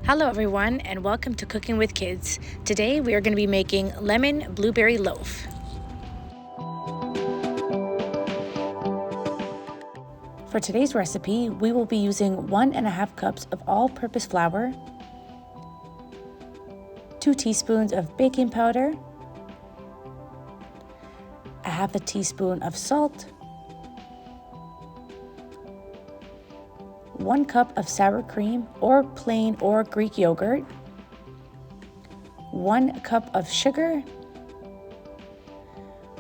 Hello everyone and welcome to Cooking with Kids. Today we are going to be making lemon blueberry loaf. For today's recipe, we will be using 1.5 cups of all-purpose flour, 2 teaspoons of baking powder, 1/2 teaspoon of salt, 1 cup of sour cream or plain or Greek yogurt, 1 cup of sugar,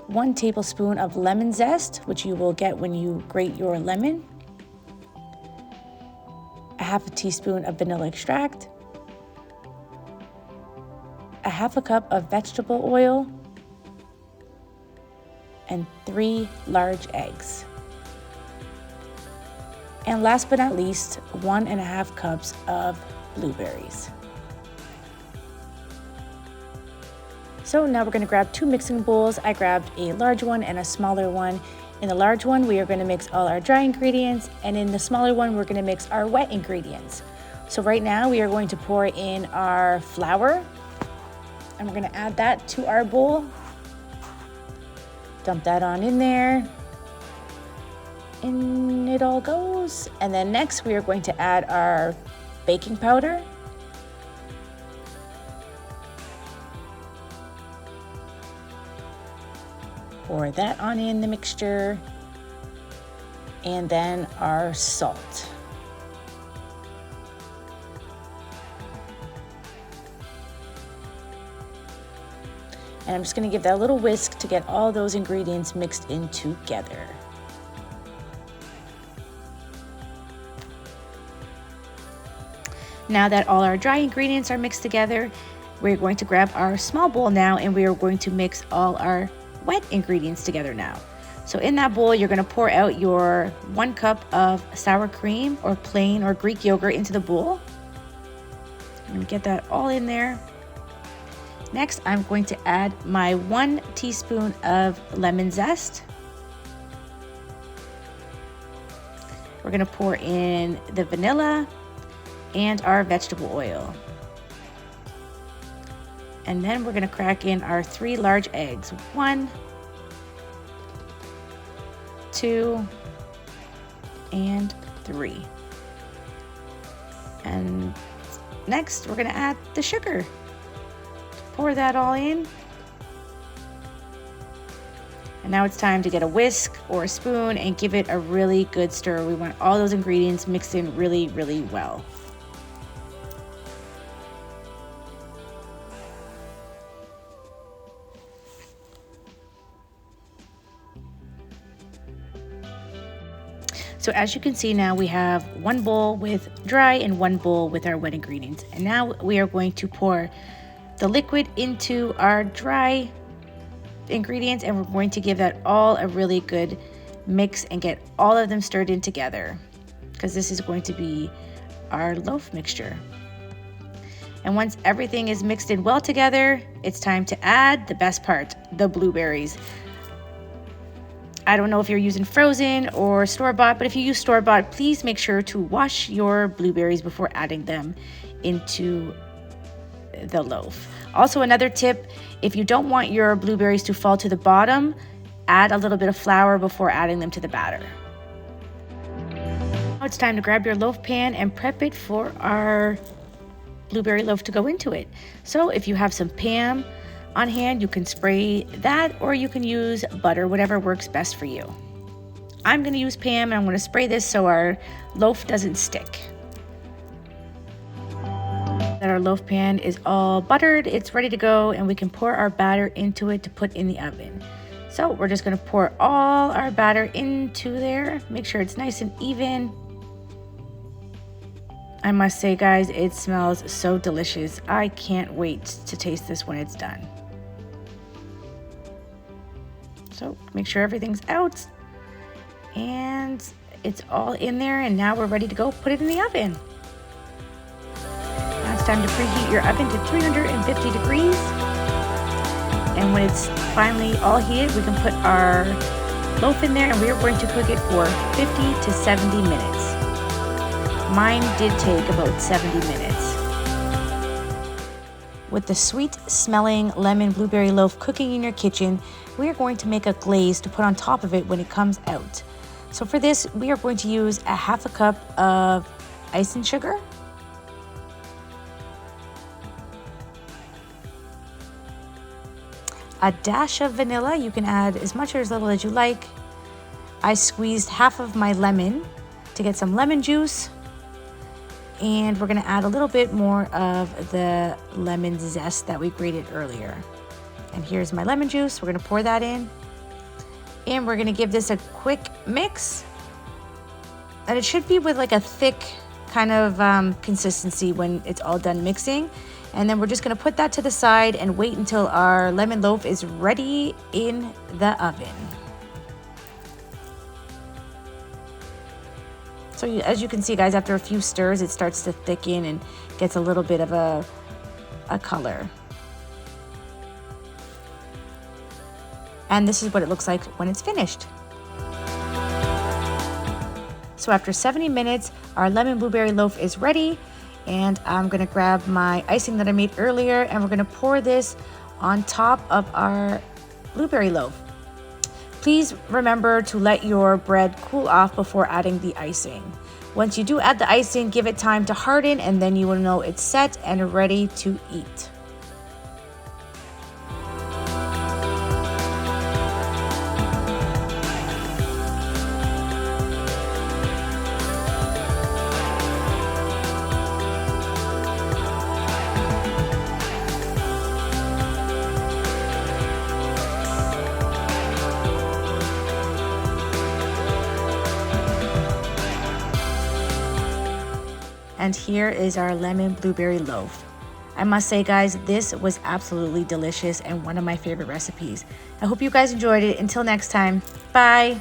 1 tablespoon of lemon zest, which you will get when you grate your lemon, 1/2 teaspoon of vanilla extract, 1/2 cup of vegetable oil, and 3 large eggs. And last but not least, 1.5 cups of blueberries. So now we're going to grab 2 mixing bowls. I grabbed a large one and a smaller one. In the large one, we are going to mix all our dry ingredients, and in the smaller one, we're going to mix our wet ingredients. So right now, we are going to pour in our flour, and we're going to add that to our bowl. Dump that on in there. In it all goes. And then next we are going to add our baking powder. Pour that on in the mixture. And then our salt. And I'm just going to give that a little whisk to get all those ingredients mixed in together. Now that all our dry ingredients are mixed together, we're going to grab our small bowl now and we are going to mix all our wet ingredients together now. So in that bowl, you're going to pour out your 1 cup of sour cream or plain or Greek yogurt into the bowl. I'm going to get that all in there. Next, I'm going to add my 1 teaspoon of lemon zest. We're going to pour in the vanilla and our vegetable oil. And then we're going to crack in our 3 large eggs. 1, 2, and 3. And next we're going to add the sugar. Pour that all in. And now it's time to get a whisk or a spoon and give it a really good stir. We want all those ingredients mixed in really, really well. So as you can see now, we have 1 bowl with dry and 1 bowl with our wet ingredients. And now we are going to pour the liquid into our dry ingredients, and we're going to give that all a really good mix and get all of them stirred in together, because this is going to be our loaf mixture. And once everything is mixed in well together, it's time to add the best part, the blueberries. I don't know if you're using frozen or store-bought, but if you use store-bought, please make sure to wash your blueberries before adding them into the loaf. Also, another tip, if you don't want your blueberries to fall to the bottom, add a little bit of flour before adding them to the batter. Now it's time to grab your loaf pan and prep it for our blueberry loaf to go into it. So if you have some Pam on hand, you can spray that, or you can use butter, whatever works best for you. I'm going to use Pam, and I'm going to spray this so our loaf doesn't stick. That our loaf pan is all buttered, it's ready to go, and we can pour our batter into it to put in the oven. So we're just going to pour all our batter into there. Make sure it's nice and even. I must say, guys, it smells so delicious. I can't wait to taste this when it's done. So make sure everything's out and it's all in there, and now we're ready to go put it in the oven. Now it's time to preheat your oven to 350 degrees. And when it's finally all heated, we can put our loaf in there, and we are going to cook it for 50 to 70 minutes. Mine did take about 70 minutes. with the sweet smelling lemon blueberry loaf cooking in your kitchen, we are going to make a glaze to put on top of it when it comes out. So for this, we are going to use a half a cup of icing sugar, a dash of vanilla. You can add as much or as little as you like. I squeezed half of my lemon to get some lemon juice. And we're gonna add a little bit more of the lemon zest that we grated earlier. And here's my lemon juice. We're gonna pour that in. And we're gonna give this a quick mix. And it should be with like a thick kind of consistency when it's all done mixing. And then we're just gonna put that to the side and wait until our lemon loaf is ready in the oven. So as you can see, guys, after a few stirs, it starts to thicken and gets a little bit of a color. And this is what it looks like when it's finished. So after 70 minutes, our lemon blueberry loaf is ready. And I'm gonna grab my icing that I made earlier, and we're gonna pour this on top of our blueberry loaf. Please remember to let your bread cool off before adding the icing. Once you do add the icing, give it time to harden, and then you will know it's set and ready to eat. And here is our lemon blueberry loaf. I must say, guys, this was absolutely delicious and one of my favorite recipes. I hope you guys enjoyed it. Until next time, bye.